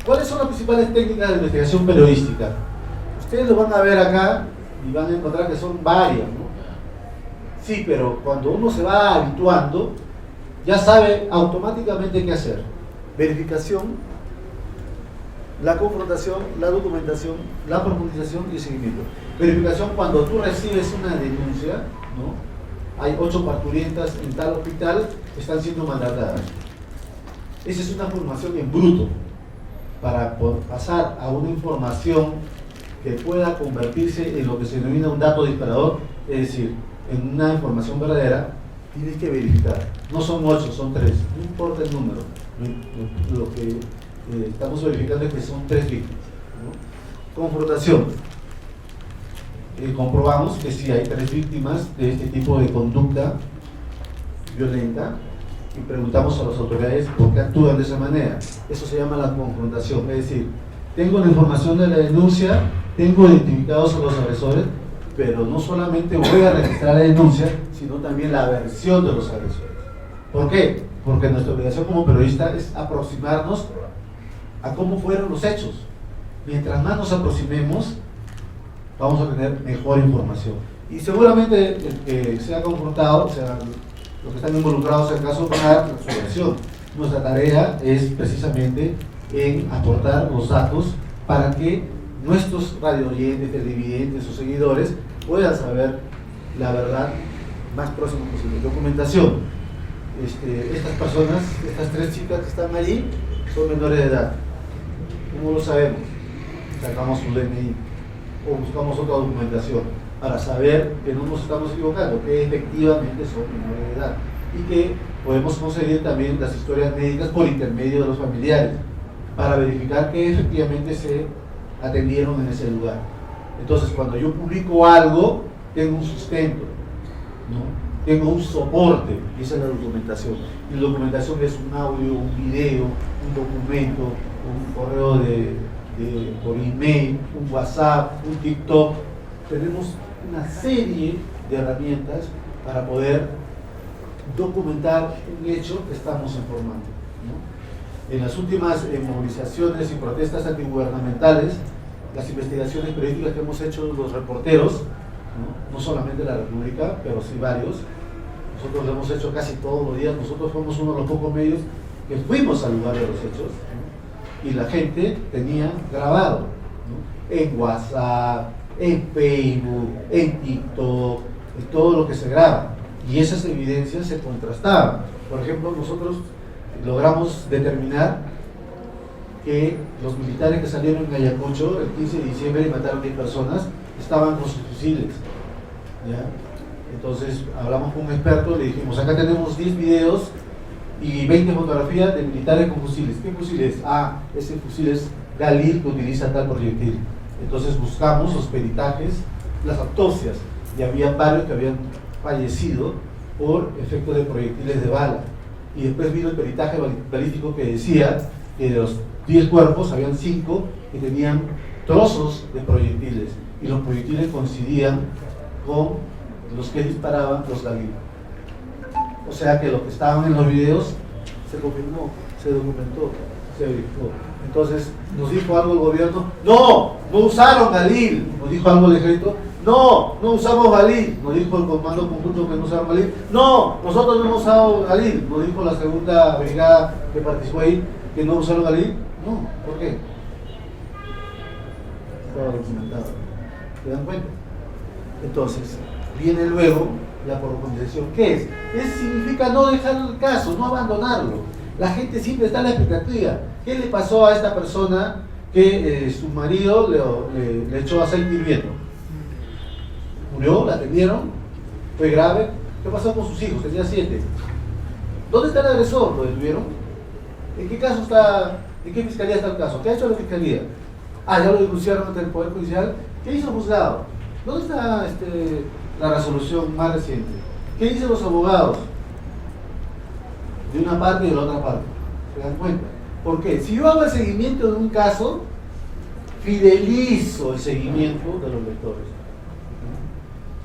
¿Cuáles son las principales técnicas de investigación periodística? Ustedes lo van a ver acá y van a encontrar que son varias, ¿no? Sí, pero cuando uno se va habituando, ya sabe automáticamente qué hacer. Verificación, la confrontación, la documentación, la profundización y el seguimiento. Verificación, cuando tú recibes una denuncia, ¿no? Hay 8 parturientas en tal hospital que están siendo maltratadas. Esa es una formación en bruto, para pasar a una información que pueda convertirse en lo que se denomina un dato disparador, es decir, en una información verdadera. Tienes que verificar. No son 8, son 3. No importa el número. Lo que estamos verificando es que son 3 víctimas, ¿no? Confrontación. Comprobamos que sí hay 3 víctimas de este tipo de conducta violenta y preguntamos a las autoridades por qué actúan de esa manera. Eso se llama la confrontación. Es decir, tengo la información de la denuncia, tengo identificados a los agresores, pero no solamente voy a registrar la denuncia, sino también la versión de los agresores. ¿Por qué? Porque nuestra obligación como periodista es aproximarnos a cómo fueron los hechos. Mientras más nos aproximemos, vamos a tener mejor información. Y seguramente el que sea confrontado, o sea, los que están involucrados en el caso, van a dar su versión. Nuestra tarea es precisamente en aportar los datos para que nuestros radioyentes, televidentes o seguidores puedan saber la verdad más próximo posible. Documentación. Estas personas, estas 3 chicas que están allí, son menores de edad. ¿Cómo lo sabemos? Sacamos su DNI o buscamos otra documentación para saber que no nos estamos equivocando, que efectivamente son menores de edad y que podemos conseguir también las historias médicas por intermedio de los familiares para verificar que efectivamente se atendieron en ese lugar. Entonces, cuando yo publico algo, tengo un sustento, ¿no? Tengo un soporte, y esa es la documentación. Y la documentación es un audio, un video, un documento, un correo por email, un WhatsApp, un TikTok. Tenemos una serie de herramientas para poder documentar un hecho que estamos informando, ¿no? En las últimas movilizaciones y protestas antigubernamentales, las investigaciones periodísticas que hemos hecho los reporteros, no solamente la República, pero sí varios, nosotros lo hemos hecho casi todos los días. Nosotros fuimos uno de los pocos medios que fuimos al lugar de los hechos, ¿no? Y la gente tenía grabado, ¿no? En WhatsApp, en Facebook, en TikTok, en todo lo que se graba, y esas evidencias se contrastaban. Por ejemplo, nosotros logramos determinar que los militares que salieron en Ayacucho el 15 de diciembre y mataron 10 personas estaban con sus fusiles, ¿ya? Entonces hablamos con un experto, le dijimos, acá tenemos 10 videos y 20 fotografías de militares con fusiles. ¿Qué fusiles? Ah, ese fusil es Galil que utiliza tal proyectil. Entonces buscamos los peritajes, las autopsias, y había varios que habían fallecido por efecto de proyectiles de bala. Y después vino el peritaje balístico que decía que de los 10 cuerpos habían 5 que tenían trozos de proyectiles, y los proyectiles coincidían con los que disparaban los Galil. O sea que lo que estaban en los videos se confirmó, se documentó, se verificó. Entonces, ¿nos dijo algo el gobierno? No, no usaron Galil. ¿Nos dijo algo el ejército? No, no usamos Galil. ¿Nos dijo el comando conjunto que no usaron Galil? No, nosotros no hemos usado Galil. ¿Nos dijo la segunda brigada que participó ahí que no usaron Galil? No, ¿por qué? Estaba documentado. ¿Se dan cuenta? Entonces, viene luego la profundización. ¿Qué es? Significa no dejar el caso, no abandonarlo. La gente siempre está en la expectativa. ¿Qué le pasó a esta persona que su marido le echó aceite hirviendo? ¿Murió? ¿La atendieron? ¿Fue grave? ¿Qué pasó con sus hijos? Tenía 7. ¿Dónde está el agresor? ¿Lo detuvieron? ¿En qué caso está? ¿En qué fiscalía está el caso? ¿Qué ha hecho la fiscalía? Ah, ya lo denunciaron ante el Poder Judicial. ¿Qué hizo el juzgado? ¿Dónde está la resolución más reciente? ¿Qué dicen los abogados? De una parte y de la otra parte. ¿Se dan cuenta? ¿Por qué? Si yo hago el seguimiento de un caso, fidelizo el seguimiento de los lectores.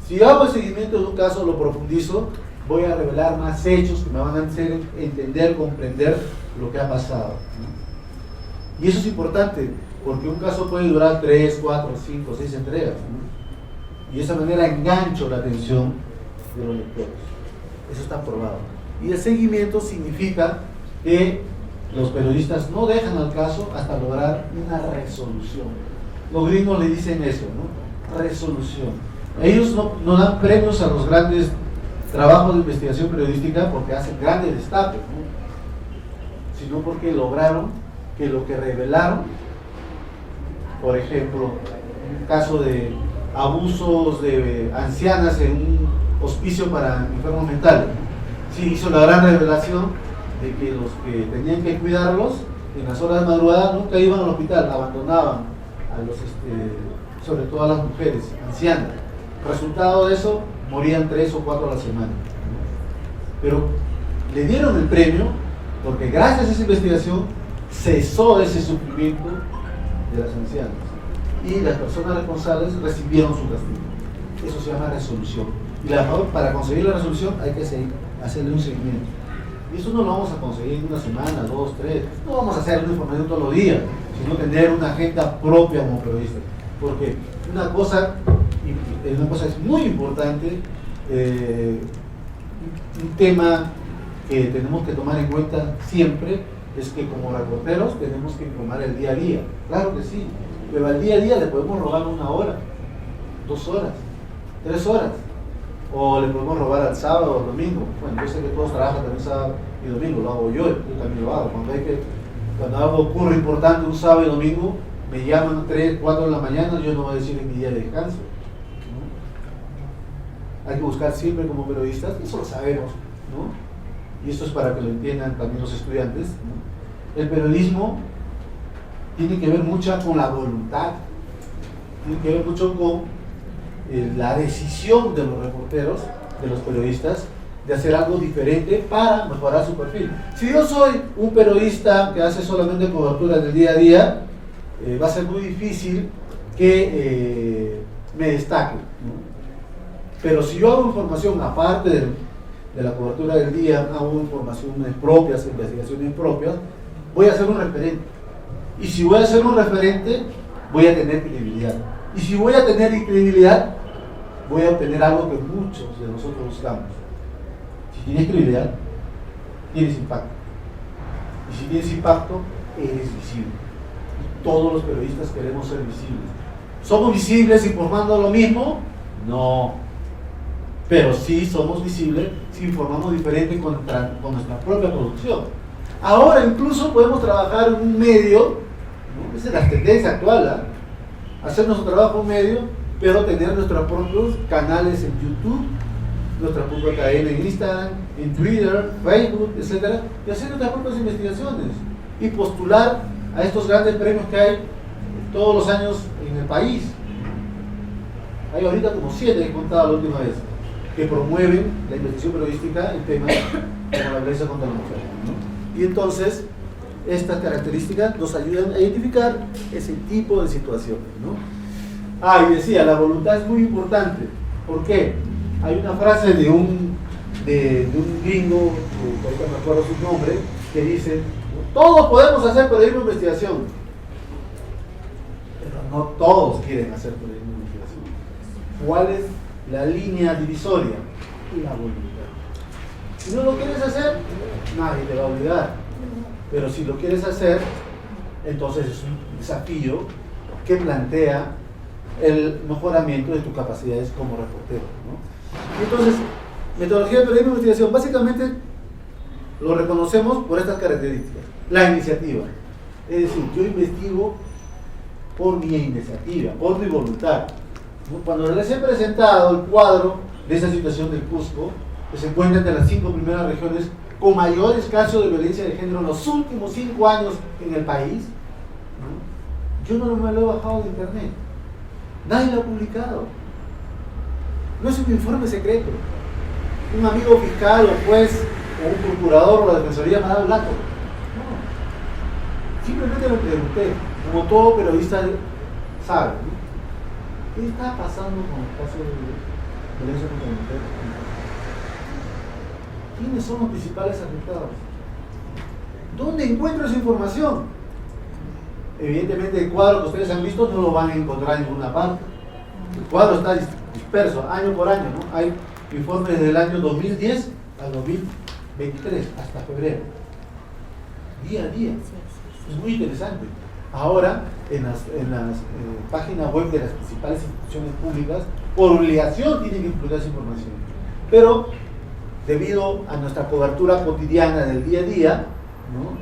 Si yo hago el seguimiento de un caso, lo profundizo, voy a revelar más hechos que me van a hacer entender, comprender lo que ha pasado. Y eso es importante, porque un caso puede durar 3, 4, 5, 6 entregas, ¿no? Y de esa manera engancho la atención de los lectores. Eso está probado. Y el seguimiento significa que los periodistas no dejan al caso hasta lograr una resolución. Los gringos le dicen eso, ¿no? Resolución. Ellos no dan premios a los grandes trabajos de investigación periodística porque hacen grandes destapes, ¿no? Sino porque lograron que lo que revelaron, por ejemplo, un caso de abusos de ancianas en un hospicio para enfermos mentales, sí hizo la gran revelación de que los que tenían que cuidarlos en las horas de madrugada nunca iban al hospital, abandonaban a los, sobre todo a las mujeres ancianas. Resultado de eso, morían 3 o 4 a la semana. Pero le dieron el premio porque gracias a esa investigación cesó ese sufrimiento de las ancianas y las personas responsables recibieron su castigo. Eso se llama resolución. Y para conseguir la resolución hay que hacerle un seguimiento. Y eso no lo vamos a conseguir en una semana, 2, 3. No vamos a hacer una información todos los días, sino tener una agenda propia como periodista. Porque una cosa es muy importante, un tema que tenemos que tomar en cuenta siempre es que como reporteros tenemos que informar el día a día. Claro que sí, pero al día a día le podemos robar 1 hora, 2 horas, 3 horas. O le podemos robar al sábado o al domingo. Bueno, yo sé que todos trabajan también sábado y domingo, lo hago yo también lo hago. Cuando algo ocurre importante un sábado y domingo, me llaman 3, 4 de la mañana, yo no voy a decir en mi día de descanso, ¿no? Hay que buscar siempre como periodistas, eso lo sabemos, ¿no? Y esto es para que lo entiendan también los estudiantes, ¿no? El periodismo tiene que ver mucho con la voluntad, tiene que ver mucho con la decisión de los reporteros, de los periodistas, de hacer algo diferente para mejorar su perfil. Si yo soy un periodista que hace solamente cobertura del día a día, va a ser muy difícil que me destaque, ¿no? Pero si yo hago información aparte de la cobertura del día, hago informaciones propias, investigaciones propias, voy a ser un referente. Y si voy a ser un referente, voy a tener credibilidad. Y si voy a tener credibilidad, voy a obtener algo que muchos de nosotros buscamos. Si tienes credibilidad, tienes impacto. Y si tienes impacto, eres visible. Y todos los periodistas queremos ser visibles. ¿Somos visibles informando lo mismo? No. Pero sí somos visibles si informamos diferente con nuestra propia producción. Ahora incluso podemos trabajar en un medio, ¿no? Esa es la tendencia actual, ¿eh? Hacer nuestro trabajo en un medio, pero tener nuestros propios canales en YouTube, nuestra propia cadena en Instagram, en Twitter, Facebook, etc. Y hacer nuestras propias investigaciones y postular a estos grandes premios que hay todos los años en el país. Hay ahorita como 7 que he contado la última vez, que promueven la investigación periodística en temas como la violencia contra la mujer, ¿no? Y entonces, estas características nos ayudan a identificar ese tipo de situaciones, ¿no? Y decía, la voluntad es muy importante. ¿Por qué? Hay una frase de un gringo, que ahorita me acuerdo su nombre, que dice, todos podemos hacer periodismo de investigación, pero no todos quieren hacer periodismo de investigación. ¿Cuál es la línea divisoria? La voluntad. Si no lo quieres hacer, nadie te va a obligar. Pero si lo quieres hacer, entonces es un desafío que plantea el mejoramiento de tus capacidades como reportero, ¿no? Entonces, metodología de periodismo de investigación, básicamente lo reconocemos por estas características. La iniciativa. Es decir, yo investigo por mi iniciativa, por mi voluntad. Cuando les he presentado el cuadro de esa situación del Cusco, que se encuentra entre las 5 primeras regiones con mayores casos de violencia de género en los últimos 5 años en el país, ¿no? Yo no me lo he bajado de internet. Nadie lo ha publicado. No es un informe secreto. Un amigo fiscal o juez o un procurador o la defensoría me ha dado el dato. No. Simplemente lo pregunté, como todo periodista sabe, ¿no? ¿Qué está pasando con el caso de violencia contra la mujer? ¿Quiénes son los principales afectados? ¿Dónde encuentro esa información? Evidentemente el cuadro que ustedes han visto no lo van a encontrar en ninguna parte. El cuadro está disperso año por año, ¿no? Hay informes desde el año 2010 al 2023, hasta febrero. Día a día. Es muy interesante. Ahora, en las páginas web de las principales instituciones públicas, por obligación tienen que publicar esa información. Pero, debido a nuestra cobertura cotidiana del día a día, ¿no?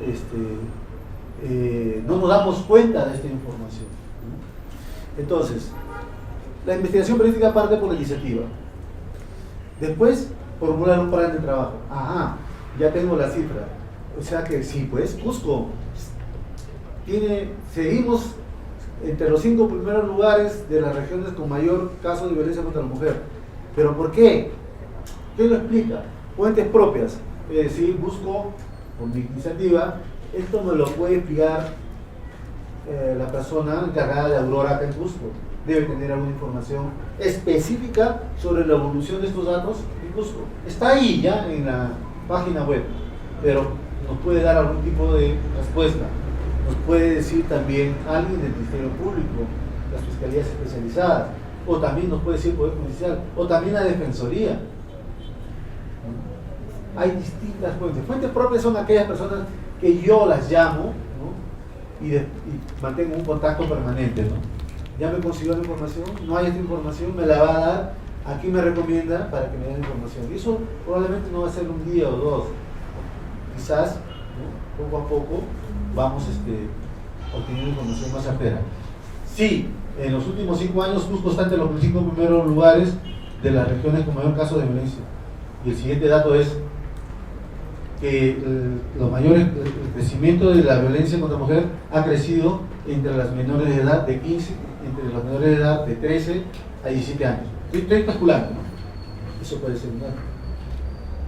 No nos damos cuenta de esta información, ¿no? Entonces, la investigación periodística parte por la iniciativa. Después, formular un plan de trabajo. Ajá, ya tengo la cifra. O sea que sí, pues, Cusco seguimos entre los 5 primeros lugares de las regiones con mayor caso de violencia contra la mujer. ¿Pero por qué? ¿Qué lo explica? Fuentes propias. Es decir, busco, por mi iniciativa, esto me lo puede explicar la persona encargada de Aurora acá en Cusco. Debe tener alguna información específica sobre la evolución de estos datos en Cusco. Está ahí ya en la página web, pero nos puede dar algún tipo de respuesta. Nos puede decir también alguien del Ministerio Público, las fiscalías especializadas, o también nos puede decir el Poder Judicial, o también la Defensoría. Hay distintas fuentes. Fuentes propias son aquellas personas que yo las llamo, ¿no? y mantengo un contacto permanente, ¿no? Ya me consiguió la información, no hay esta información, me la va a dar, aquí me recomienda para que me den información. Y eso probablemente no va a ser un día o dos. Quizás, ¿no? Poco a poco vamos obteniendo información más certera. Sí, en los últimos 5 años Cusco está entre los 5 primeros lugares de las regiones con mayor caso de violencia. Y el siguiente dato es que el crecimiento de la violencia contra la mujer ha crecido entre las menores de edad de 15, entre los menores de edad de 13 a 17 años. Estoy calculando, ¿no? Eso puede ser un dato.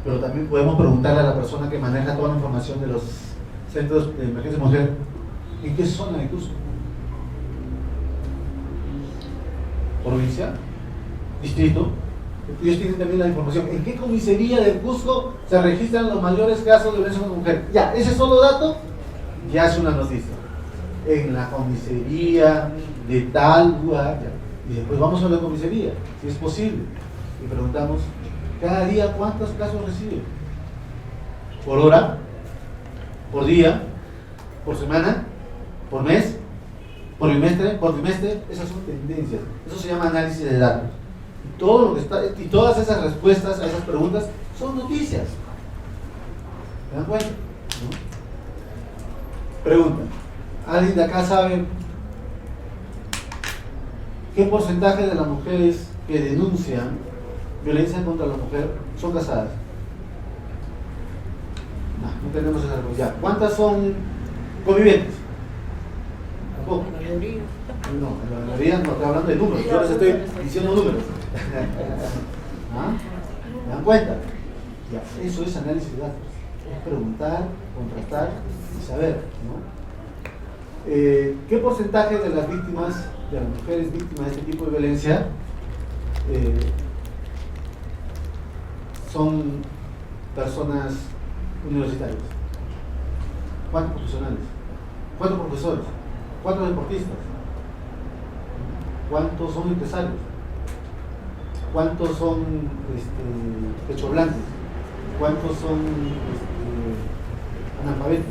Pero también podemos preguntarle a la persona que maneja toda la información de los centros de emergencia de mujer, ¿en qué zona de Cusco? ¿Provincia? ¿Distrito? Ellos tienen también la información. ¿En qué comisaría de Cusco se registran los mayores casos de violencia contra la mujer? Ya, ese solo dato ya es una noticia. En la comisaría de tal lugar, ya. Y después vamos a la comisaría, si es posible, y preguntamos, cada día cuántos casos recibe, por hora, por día, por semana, por mes, por trimestre. Esas son tendencias. Eso se llama análisis de datos. Todo lo que está, y todas esas respuestas a esas preguntas son noticias. ¿Se dan cuenta? ¿No? Pregunta, ¿alguien de acá sabe qué porcentaje de las mujeres que denuncian violencia contra la mujer son casadas? No tenemos esa respuesta. ¿Cuántas son convivientes? Tampoco. La mayoría. No, la mayoría no, estoy hablando de números, yo les estoy diciendo números. ¿Ah? ¿Me dan cuenta? Ya, eso es análisis de datos. Es preguntar, contrastar y saber, ¿no? ¿Qué porcentaje de las víctimas, de las mujeres víctimas de este tipo de violencia son personas universitarias? ¿Cuántos profesionales? ¿Cuántos profesores? ¿Cuántos deportistas? ¿Cuántos son empresarios? ¿Cuántos son pechoblantes? ¿Cuántos son analfabetos?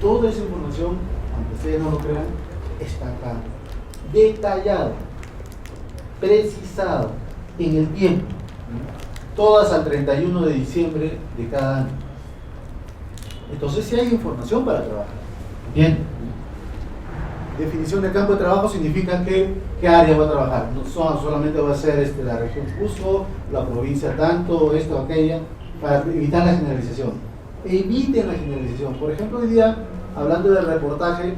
Toda esa información, aunque ustedes no lo crean, está acá, detallado, precisado, en el tiempo, ¿no? Todas al 31 de diciembre de cada año. Entonces sí hay información para trabajar. Bien. Definición de campo de trabajo significa qué área va a trabajar. No solamente va a ser la región Cusco, la provincia tanto, esto, aquella, para evitar la generalización. Eviten la generalización. Por ejemplo, hoy día, hablando del reportaje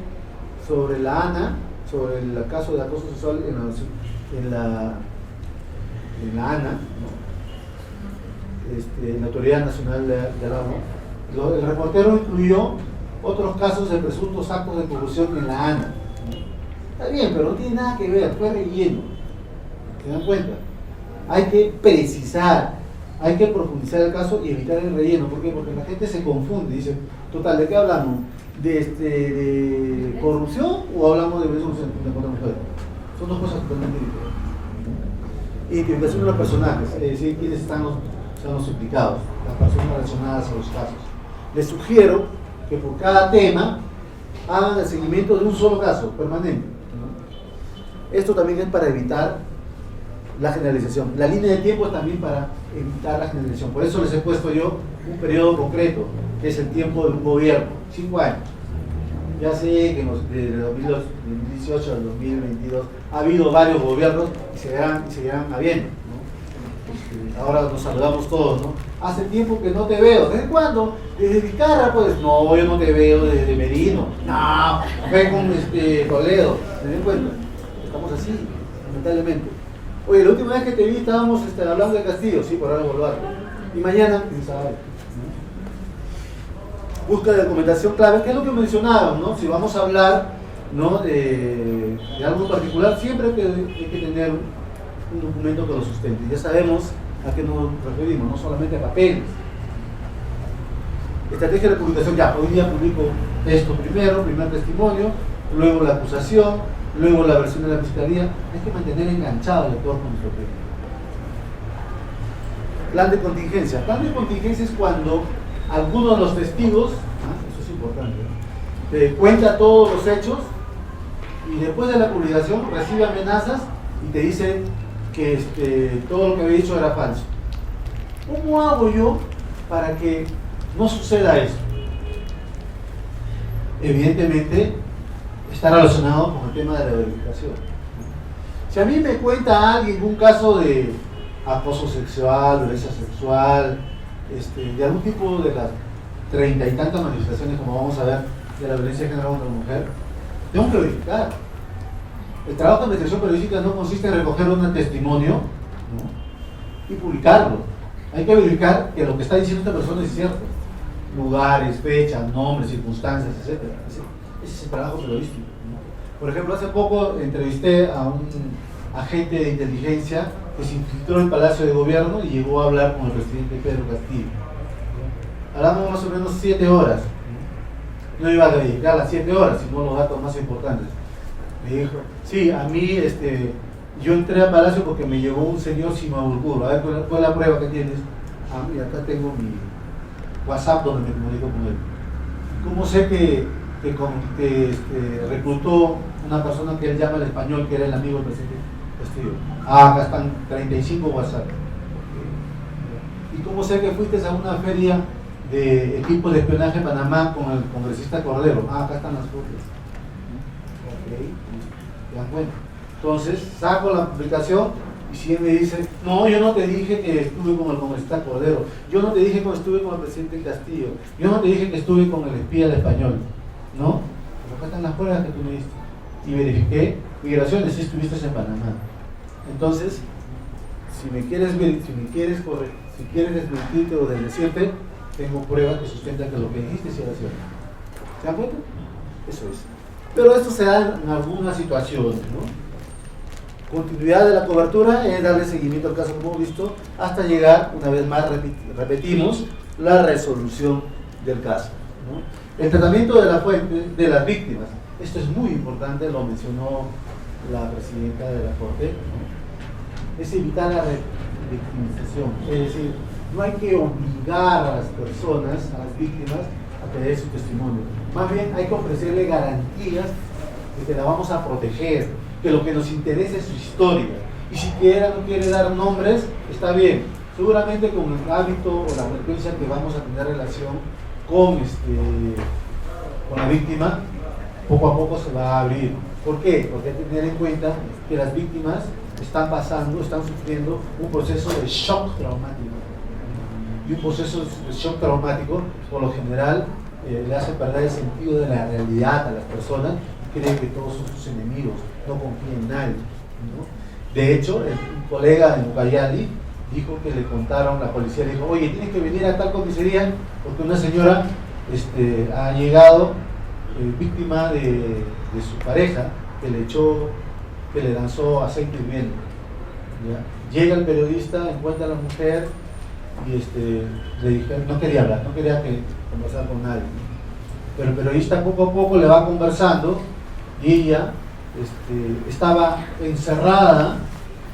sobre la ANA, sobre el caso de acoso sexual en la ANA, ¿no? En la Autoridad Nacional del Agua, el reportero incluyó otros casos de presuntos actos de corrupción en la ANA. Está bien, pero no tiene nada que ver, fue relleno. ¿Se dan cuenta? Hay que precisar hay que profundizar el caso y evitar el relleno. ¿Por qué? Porque la gente se confunde, dice, total, ¿de qué hablamos? ¿De corrupción o hablamos de violencia contra la mujer? Son dos cosas totalmente diferentes. Identificación de los personajes, es decir, quiénes son los implicados, las personas relacionadas a los casos. Les sugiero que por cada tema hagan el seguimiento de un solo caso, permanente. Esto también es para evitar la generalización. La línea de tiempo es también para evitar la generalización. Por eso les he puesto yo un periodo concreto, que es el tiempo de un gobierno, 5 años. Ya sé que desde 2018 al 2022 ha habido varios gobiernos y seguirán habiendo, ¿no? Ahora nos saludamos todos, ¿no? Hace tiempo que no te veo. ¿Desde cuándo? Desde Vizcarra, pues. No, yo no te veo desde Merino. No, ve con Toledo. ¿Me den cuenta? Estamos así, lamentablemente. Oye, la última vez que te vi estábamos hablando de Castillo, sí, por algo Boluarte. Y mañana, quién sabe. Busca de documentación clave, que es lo que mencionaban, ¿no? Si vamos a hablar, ¿no? de algo particular, siempre hay que tener un documento que lo sustente. Ya sabemos a qué nos referimos, no solamente a papeles. Estrategia de publicación, ya, hoy día publico esto primero, primer testimonio, luego la acusación, luego la versión de la fiscalía. Hay que mantener enganchado el lector con nuestro tema. Plan de contingencia. Plan de contingencia es cuando algunos de los testigos, eso es importante, cuenta todos los hechos y después de la publicación recibe amenazas y te dice que todo lo que había dicho era falso. ¿Cómo hago yo para que no suceda eso? Evidentemente está relacionado con el tema de la verificación. Si a mí me cuenta alguien un caso de acoso sexual, violencia sexual, de algún tipo de las 30 y tantas manifestaciones, como vamos a ver, de la violencia de género contra la mujer, tengo que verificar. El trabajo de investigación periodística no consiste en recoger un testimonio, ¿no? y publicarlo. Hay que verificar que lo que está diciendo esta persona es cierto. Lugares, fechas, nombres, circunstancias, etc. Ese es el trabajo periodístico, ¿no? Por ejemplo, hace poco entrevisté a un agente de inteligencia que se infiltró en el Palacio de Gobierno y llegó a hablar con el presidente Pedro Castillo. Hablamos más o menos 7 horas. No iba a dedicar las 7 horas, sino los datos más importantes. Me dijo, sí, a mí, yo entré al Palacio porque me llevó un señor Simabulcuro. A ver, ¿cuál es la prueba que tienes? Ah, mira, acá tengo mi WhatsApp donde me comunico con él. ¿Cómo sé que reclutó una persona que él llama el español, que era el amigo del presidente Castillo? Ah, acá están 35 WhatsApp. ¿Y cómo sé que fuiste a una feria de equipos de espionaje en Panamá con el congresista Cordero? Ah, acá están las fotos. Ya, bueno. Entonces saco la publicación y si él me dice, no, yo no te dije que estuve con el congresista Cordero, yo no te dije que estuve con el presidente Castillo, yo no te dije que estuve con el espía del español, ¿no? Pero acá están las pruebas que tú me diste. Y verifiqué migraciones si estuviste en Panamá. Entonces, si quieres desmentirte o desdecirte, tengo pruebas que sustentan que lo que dijiste sí era cierto. ¿Se dan cuenta? Eso es. Pero esto se da en algunas situaciones, ¿no? Continuidad de la cobertura es darle seguimiento al caso como hemos visto hasta llegar, una vez más repetimos, la resolución del caso, ¿no? El tratamiento de la fuente de las víctimas, esto es muy importante, lo mencionó la presidenta de la Corte, ¿no? Es evitar la victimización, es decir, no hay que obligar a las personas, a las víctimas, a pedir su testimonio. Más bien hay que ofrecerle garantías de que la vamos a proteger, que lo que nos interesa es su historia. Y si no quiere dar nombres, está bien. Seguramente con el hábito o la frecuencia que vamos a tener relación con la víctima, poco a poco se va a abrir. ¿Por qué? Porque hay que tener en cuenta que las víctimas están sufriendo un proceso de shock traumático. Y un proceso de shock traumático, por lo general, le hace perder el sentido de la realidad a las personas, creen que todos son sus enemigos, no confían en nadie, ¿no? De hecho, un colega en Ucayali dijo que le contaron, la policía le dijo, oye, tienes que venir a tal comisaría porque una señora ha llegado víctima de su pareja que le lanzó aceite hirviendo. ¿Ya? Llega el periodista, encuentra a la mujer le dijeron, no quería hablar, no quería conversar con nadie, ¿no? Pero el periodista poco a poco le va conversando y ella estaba encerrada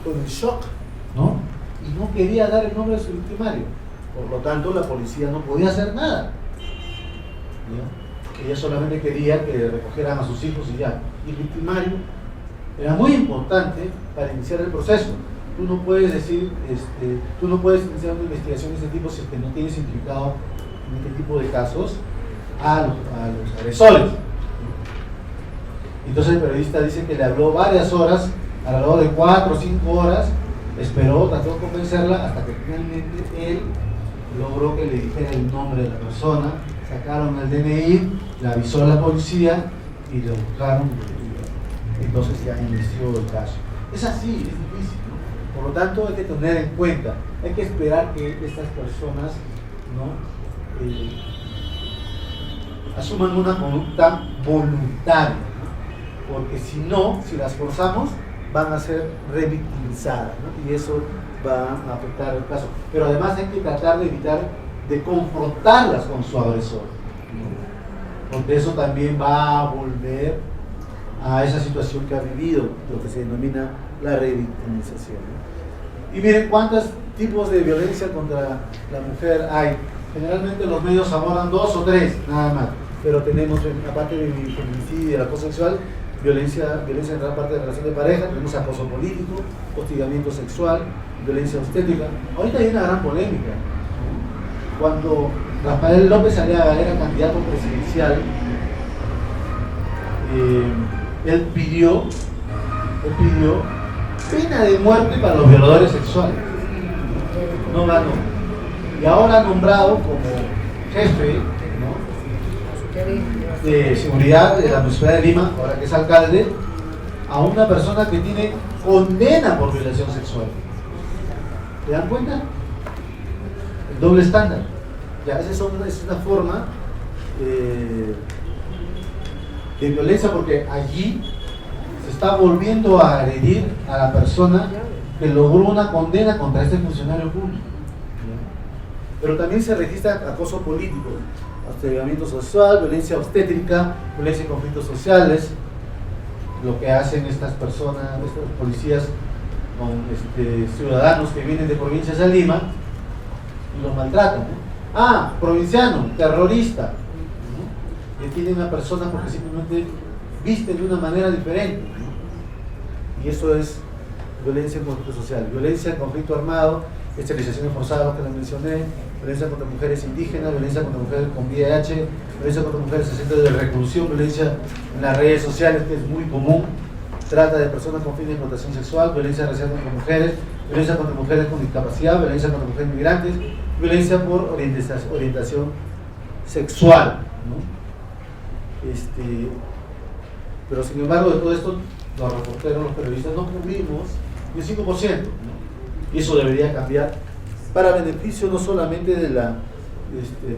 con el shock, ¿no? Y no quería dar el nombre de su victimario. Por lo tanto, la policía no podía hacer nada, ¿ya? Ella solamente quería que recogieran a sus hijos y ya. Y el victimario era muy importante para iniciar el proceso. Tú no puedes decir, tú no puedes iniciar una investigación de este tipo si es que no tienes implicado en este tipo de casos a los agresores. Entonces el periodista dice que le habló varias horas, alrededor de 4 o 5 horas, esperó, trató de convencerla hasta que finalmente él logró que le dijera el nombre de la persona, sacaron el DNI, le avisó a la policía y lo buscaron, y entonces ya inició el caso. Es así, es difícil, ¿no? Por lo tanto hay que tener en cuenta, hay que esperar que estas personas, ¿no?, asuman una conducta voluntaria, ¿no? Porque si no, si las forzamos, van a ser revictimizadas, ¿no? Y eso va a afectar el caso. Pero además hay que tratar de evitar de confrontarlas con su agresor, ¿no? Porque eso también va a volver a esa situación que ha vivido, lo que se denomina la revictimización, ¿no? Y miren cuántos tipos de violencia contra la mujer hay. Generalmente los medios abordan 2 o 3, nada más. Pero tenemos, aparte del feminicidio y del acoso sexual, violencia en gran parte de la relación de pareja, tenemos acoso político, hostigamiento sexual, violencia obstétrica. Ahorita hay una gran polémica. Cuando Rafael López Aliaga era candidato presidencial, él pidió pena de muerte para los violadores sexuales. No ganó. Y ahora ha nombrado como jefe, ¿no?, de seguridad de la Municipalidad de Lima, ahora que es alcalde, a una persona que tiene condena por violación sexual. ¿Se dan cuenta? El doble estándar. Ya, esa es una forma de violencia, porque allí se está volviendo a agredir a la persona que logró una condena contra este funcionario público. Pero también se registra acoso político, hostigamiento sexual, violencia obstétrica, violencia en conflictos sociales. Lo que hacen estas personas, estos policías con ciudadanos que vienen de provincias a Lima y los maltratan, ¿no? Provinciano, terrorista, ¿no? Detienen a personas porque simplemente visten de una manera diferente, ¿no? Y eso es violencia en conflicto social, violencia en conflicto armado, esterilizaciones forzadas que les mencioné, violencia contra mujeres indígenas, violencia contra mujeres con VIH, violencia contra mujeres en centros de reclusión, violencia en las redes sociales, que es muy común, trata de personas con fines de explotación sexual, violencia racial contra mujeres, violencia contra mujeres con discapacidad, violencia contra mujeres migrantes, violencia por orientación sexual, ¿no? Pero sin embargo, de todo esto, los reporteros, los periodistas no cubrimos el 5%, ¿no? Y eso debería cambiar para beneficio no solamente de la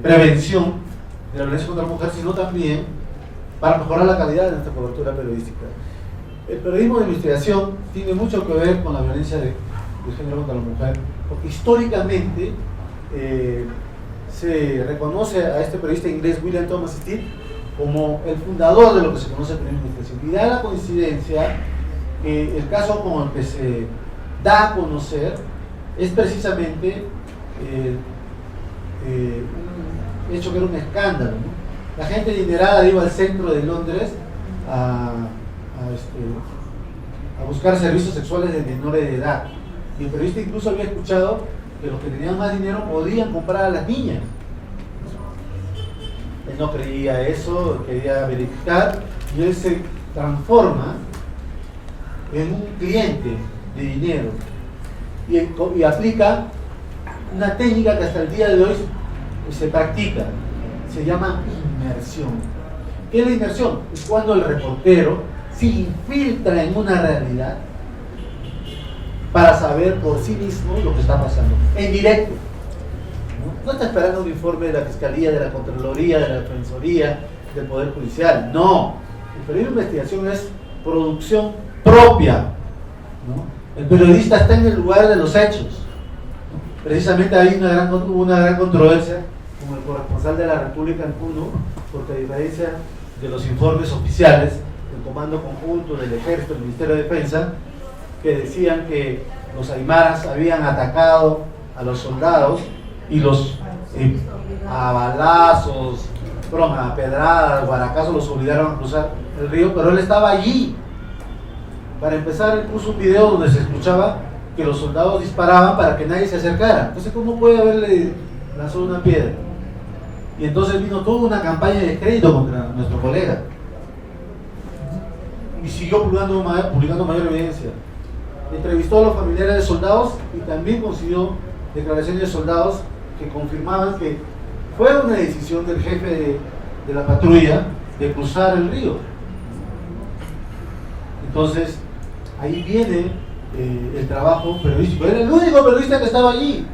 prevención de la violencia contra la mujer, sino también para mejorar la calidad de nuestra cobertura periodística. El periodismo de investigación tiene mucho que ver con la violencia de género contra la mujer, porque históricamente se reconoce a este periodista inglés William Thomas Steele como el fundador de lo que se conoce como periodismo de investigación. Y da la coincidencia que el caso como el que se da a conocer es precisamente un hecho que era un escándalo, ¿no? La gente adinerada iba al centro de Londres a buscar servicios sexuales de menores de edad, y el periodista incluso había escuchado que los que tenían más dinero podían comprar a las niñas. Él no creía eso, quería verificar, y él se transforma en un cliente de dinero y aplica una técnica que hasta el día de hoy se practica, se llama inmersión. ¿Qué es la inmersión? Es cuando el reportero se infiltra en una realidad para saber por sí mismo lo que está pasando, en directo. No está esperando un informe de la Fiscalía, de la Contraloría, de la Defensoría, del Poder Judicial. No, el periodismo de investigación es producción propia, ¿no? El periodista está en el lugar de los hechos, ¿no? precisamente ahí hubo una gran controversia con el corresponsal de la República en Puno, porque a diferencia de los informes oficiales del Comando Conjunto, del Ejército, del Ministerio de Defensa, que decían que los aymaras habían atacado a los soldados y los a balazos, a pedradas, guaracazos, los obligaron a cruzar el río, pero él estaba allí. Para empezar, él puso un video donde se escuchaba que los soldados disparaban para que nadie se acercara. Entonces, ¿cómo puede haberle lanzado una piedra? Y entonces vino toda una campaña de crédito contra nuestro colega. Y siguió publicando mayor evidencia. Entrevistó a los familiares de soldados y también consiguió declaraciones de soldados que confirmaban que fue una decisión del jefe de la patrulla de cruzar el río. Entonces, ahí viene el trabajo periodístico. Era el único periodista que estaba allí.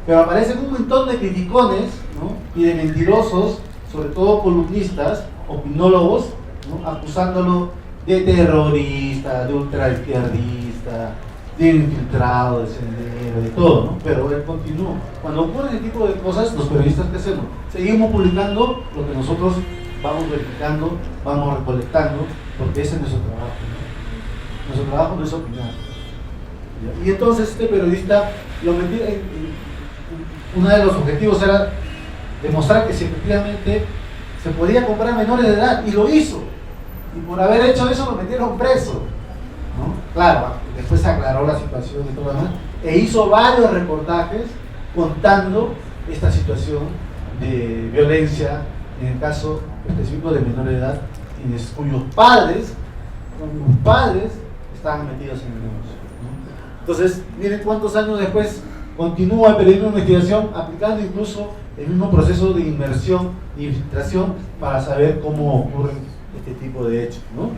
Pero aparecen un montón de criticones, ¿no? Y de mentirosos, sobre todo columnistas, opinólogos, ¿no? Acusándolo de terrorista, de ultraizquierdista, de infiltrado, de sendero, de todo, ¿no? Pero él continuó. Cuando ocurre ese tipo de cosas, los periodistas, ¿qué hacemos? Seguimos publicando lo que nosotros vamos verificando, vamos recolectando, porque ese es nuestro trabajo, ¿no? Nuestro trabajo no es opinar. Y entonces este periodista lo metía uno de los objetivos era demostrar que si efectivamente se podía comprar menores de edad, y lo hizo. Y por haber hecho eso lo metieron preso, ¿no? Claro, después se aclaró la situación y todo lo demás, e hizo varios reportajes contando esta situación de violencia, en el caso específico de menores de edad, cuyos padres estaban metidos en el negocio, ¿no? Entonces, miren cuántos años después continúa el periodismo de investigación aplicando incluso el mismo proceso de inmersión y infiltración para saber cómo ocurren este tipo de hechos, ¿no?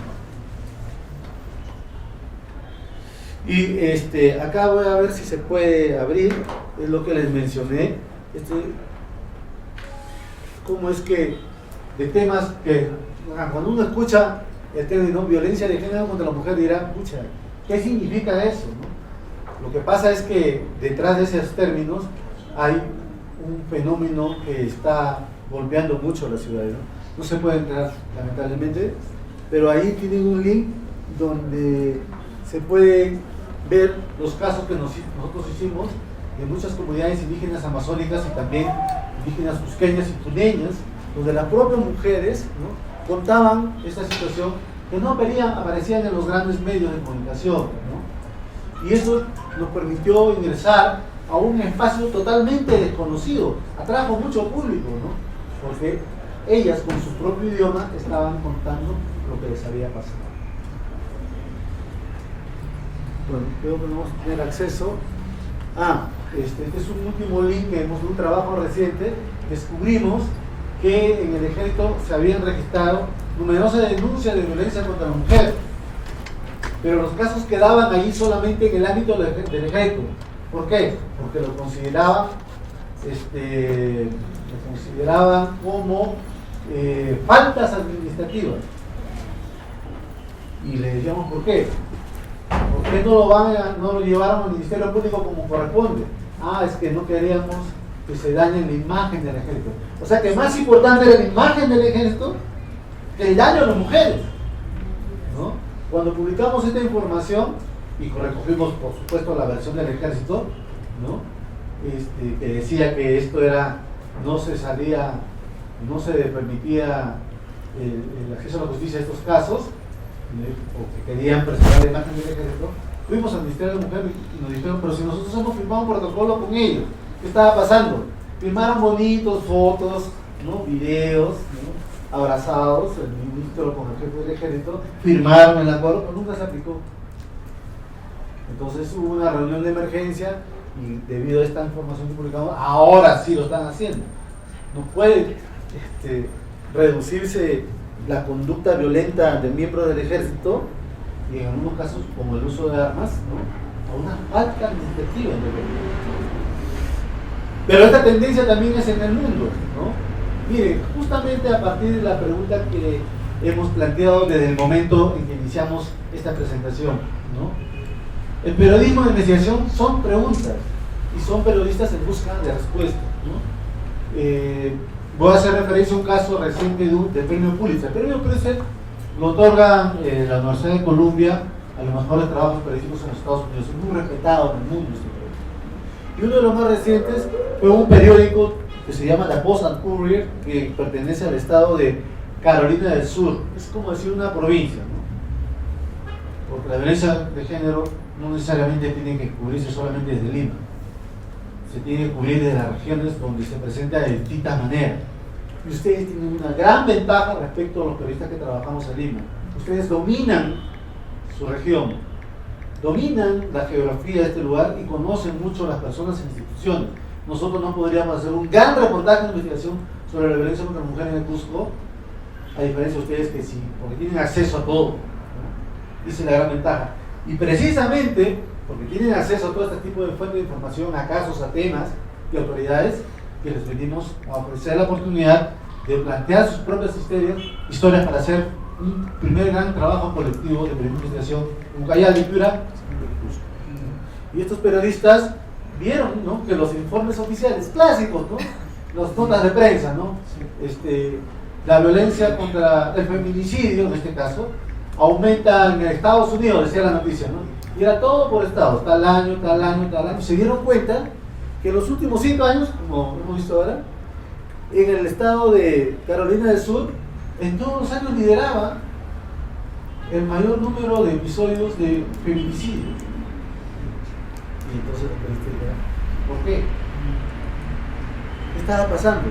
Y acá voy a ver si se puede abrir, es lo que les mencioné, cómo es que de temas que cuando uno escucha el término violencia de género contra la mujer dirá, pucha, ¿qué significa eso, no? Lo que pasa es que detrás de esos términos hay un fenómeno que está golpeando mucho a la ciudad, ¿no? No se puede entrar, lamentablemente, pero ahí tienen un link donde se puede ver los casos que nosotros hicimos de muchas comunidades indígenas amazónicas y también indígenas cusqueñas y tuneñas, donde las propias mujeres, ¿no?, contaban esta situación que no aparecían en los grandes medios de comunicación, ¿no? Y eso nos permitió ingresar a un espacio totalmente desconocido, atrajo mucho público, ¿no? Porque ellas con su propio idioma estaban contando lo que les había pasado. Bueno, creo que no vamos a tener acceso. Este es un último link que hemos de un trabajo reciente. Descubrimos que en el ejército se habían registrado numerosas denuncias de violencia contra la mujer, pero los casos quedaban ahí solamente en el ámbito del ejército. ¿Por qué? Porque lo consideraban como faltas administrativas. Y le decíamos, ¿por qué? ¿Por qué no lo llevaron al Ministerio Público como corresponde? Es que no queríamos que se dañe la imagen del ejército. O sea que más importante era la imagen del ejército que el daño a las mujeres, ¿no? Cuando publicamos esta información y recogimos por supuesto la versión del ejército, ¿no?, que decía que esto era, no se permitía el acceso a la justicia en estos casos, o que querían preservar la imagen del ejército, fuimos al Ministerio de Mujer y nos dijeron, pero si nosotros hemos firmado un protocolo con ellos, ¿qué estaba pasando? Firmaron bonitos, fotos, ¿no?, videos, ¿no?, abrazados, el ministro con el jefe del ejército, firmaron el acuerdo, pero nunca se aplicó. Entonces hubo una reunión de emergencia y debido a esta información que publicamos, ahora sí lo están haciendo. No puede reducirse la conducta violenta de miembros del ejército, y en algunos casos como el uso de armas, ¿no?, a una falta administrativa. Pero esta tendencia también es en el mundo, ¿no? Mire, justamente a partir de la pregunta que hemos planteado desde el momento en que iniciamos esta presentación, ¿no?, el periodismo de investigación son preguntas. y son periodistas en busca de respuestas, ¿no? Voy a hacer referencia a un caso reciente de premio Pulitzer. El premio Pulitzer lo otorga la Universidad de Columbia a los mejores trabajos periodísticos en los Estados Unidos. Es muy respetado en el mundo este premio. Y uno de los más recientes fue un periódico que se llama The Post and Courier, que pertenece al estado de Carolina del Sur. Es como decir una provincia, ¿no? Porque la violencia de género no necesariamente tiene que cubrirse solamente desde Lima. Se tiene que cubrir desde las regiones donde se presenta de distintas maneras. Y ustedes tienen una gran ventaja respecto a los periodistas que trabajamos en Lima. Ustedes dominan su región, dominan la geografía de este lugar y conocen mucho a las personas e instituciones. Nosotros no podríamos hacer un gran reportaje de investigación sobre la violencia contra la mujer en el Cusco, a diferencia de ustedes que sí, porque tienen acceso a todo, ¿no? Esa es la gran ventaja. Y precisamente porque tienen acceso a todo este tipo de fuentes de información, a casos, a temas y autoridades, que les venimos a ofrecer la oportunidad de plantear sus propias historias para hacer un primer gran trabajo colectivo de investigación en Ucayali, Piura y Cusco. Y estos periodistas vieron, ¿no?, que los informes oficiales clásicos, ¿no?, las notas de prensa, ¿no?, la violencia contra el feminicidio, en este caso, aumenta en Estados Unidos, decía la noticia, ¿no? Y era todo por estados, tal año, tal año, tal año. Se dieron cuenta que en los últimos 5 años, como hemos visto ahora, en el estado de Carolina del Sur, en todos los años lideraba el mayor número de episodios de feminicidio. Y entonces la pregunta, ¿por qué? ¿Qué estaba pasando?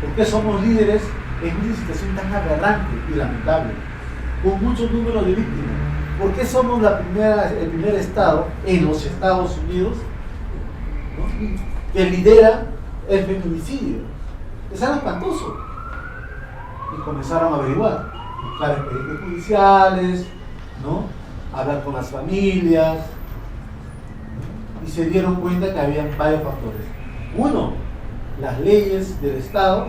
¿Por qué somos líderes en una situación tan aberrante y lamentable, con muchos números de víctimas? ¿Por qué somos el primer estado en los Estados Unidos, ¿no?, que lidera el feminicidio? Es algo espantoso. Y comenzaron a averiguar, buscar expedientes judiciales, ¿no?, hablar con las familias, ¿no?, y se dieron cuenta que había varios factores. Uno, las leyes del Estado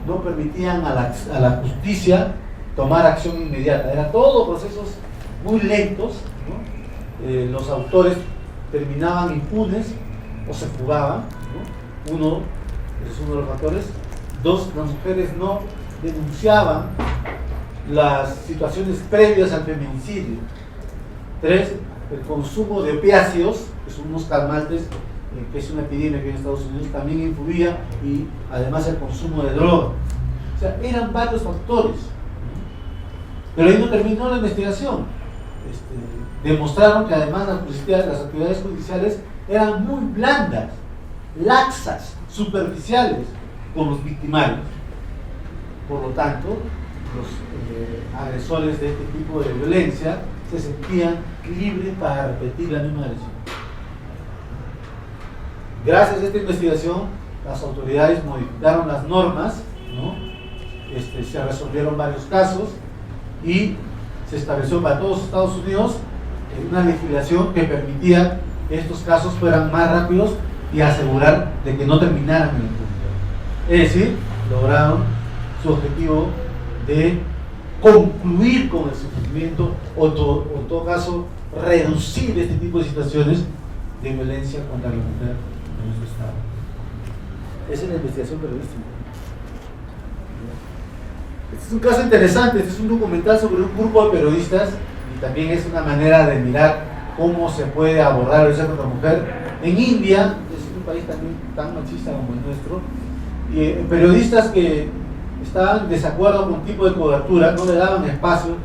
no permitían a la justicia tomar acción inmediata. Eran todos procesos muy lentos, ¿no? Los autores terminaban impunes o se fugaban, ¿no? Ese es uno de los factores. 2, las mujeres no denunciaban las situaciones previas al feminicidio. 3, el consumo de opiáceos, que son unos calmantes, que es una epidemia que en Estados Unidos también influía, y además el consumo de droga. O sea, eran varios factores. Pero ahí no terminó la investigación. Demostraron que además las actividades judiciales eran muy blandas, laxas, superficiales con los victimarios. Por lo tanto, los agresores de este tipo de violencia se sentían libres para repetir la misma agresión. Gracias a esta investigación, las autoridades modificaron las normas, ¿no? Se resolvieron varios casos y se estableció para todos los Estados Unidos una legislación que permitía que estos casos fueran más rápidos y asegurar de que no terminaran en la impunidad. Es decir, lograron su objetivo de concluir con el sufrimiento o en todo caso reducir este tipo de situaciones de violencia contra la mujer en nuestro Estado. Esa es la investigación periodística. Este es un caso interesante, este es un documental sobre un grupo de periodistas y también es una manera de mirar cómo se puede abordar la violencia contra la mujer. En India, es un país también tan machista como el nuestro, y periodistas que estaban en desacuerdo con un tipo de cobertura, no le daban espacio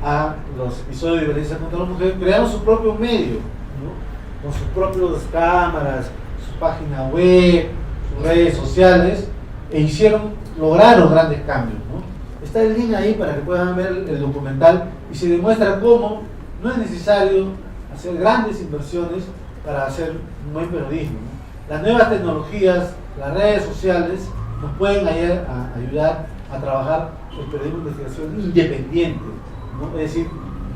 a los episodios de violencia contra la mujer, crearon su propio medio, ¿no?, con sus propias cámaras, su página web, sus redes sociales, e lograron grandes cambios, ¿no? Está el link ahí para que puedan ver el documental y se demuestra cómo no es necesario hacer grandes inversiones para hacer un buen periodismo, ¿no? Las nuevas tecnologías, las redes sociales nos pueden ayudar a trabajar el periodismo de investigación independiente, ¿no? Es decir,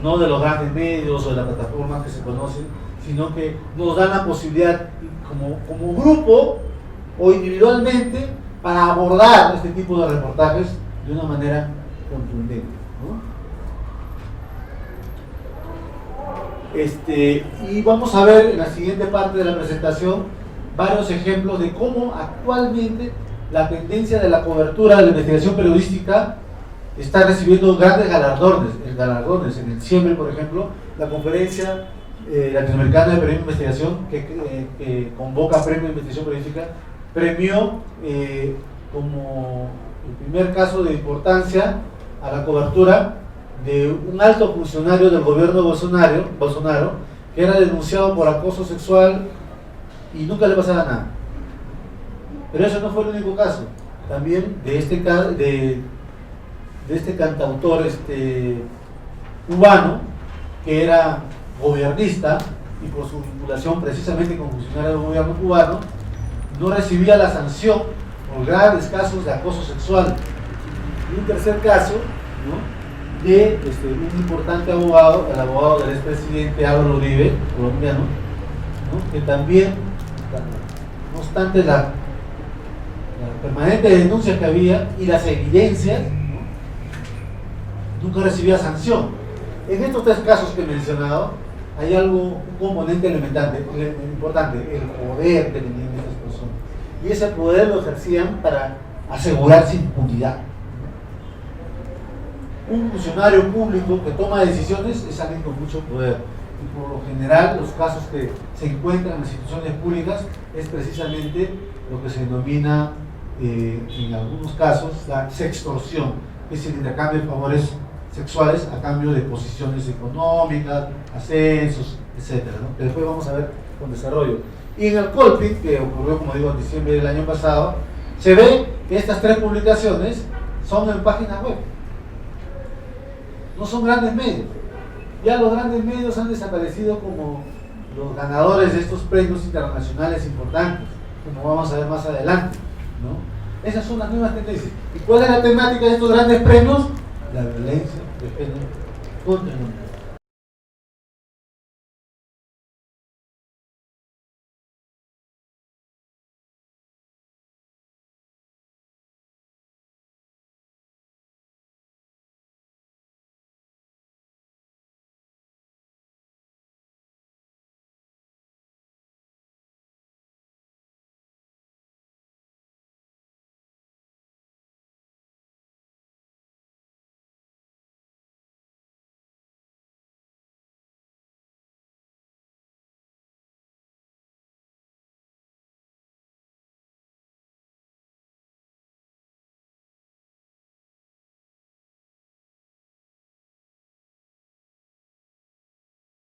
no de los grandes medios o de las plataformas que se conocen, sino que nos dan la posibilidad como grupo o individualmente para abordar este tipo de reportajes de una manera contundente, ¿no? Y vamos a ver en la siguiente parte de la presentación varios ejemplos de cómo actualmente la tendencia de la cobertura de la investigación periodística está recibiendo grandes galardones. En el CIEMBE, por ejemplo, la conferencia latinoamericana de periodismo de investigación, que convoca premio de investigación periodística, premió como el primer caso de importancia a la cobertura de un alto funcionario del gobierno de Bolsonaro, que era denunciado por acoso sexual y nunca le pasaba nada. Pero eso no fue el único caso. También de este cantautor cubano, que era gobernista y por su vinculación precisamente con funcionarios del gobierno cubano, no recibía la sanción por graves casos de acoso sexual. Y un tercer caso, ¿no?, de un importante abogado, el abogado del expresidente Álvaro Uribe, colombiano, ¿no?, que también, no obstante la permanente denuncia que había y las evidencias, ¿no?, nunca recibía sanción. En estos tres casos que he mencionado hay un componente importante, el poder que tenían esas personas, y ese poder lo ejercían para asegurarse impunidad. Un funcionario público que toma decisiones es alguien con mucho poder, y por lo general los casos que se encuentran en las instituciones públicas es precisamente lo que se denomina en algunos casos la sextorsión, que es el intercambio de favores sexuales a cambio de posiciones económicas, ascensos, etc., ¿no?, que después vamos a ver con desarrollo. Y en el Colping, que ocurrió, como digo, en diciembre del año pasado, se ve que estas tres publicaciones son en páginas web, no son grandes medios. Ya los grandes medios han desaparecido como los ganadores de estos premios internacionales importantes, como vamos a ver más adelante, ¿no? Esas son las nuevas tendencias. ¿Y cuál es la temática de estos grandes premios? La violencia de género contra la mujer.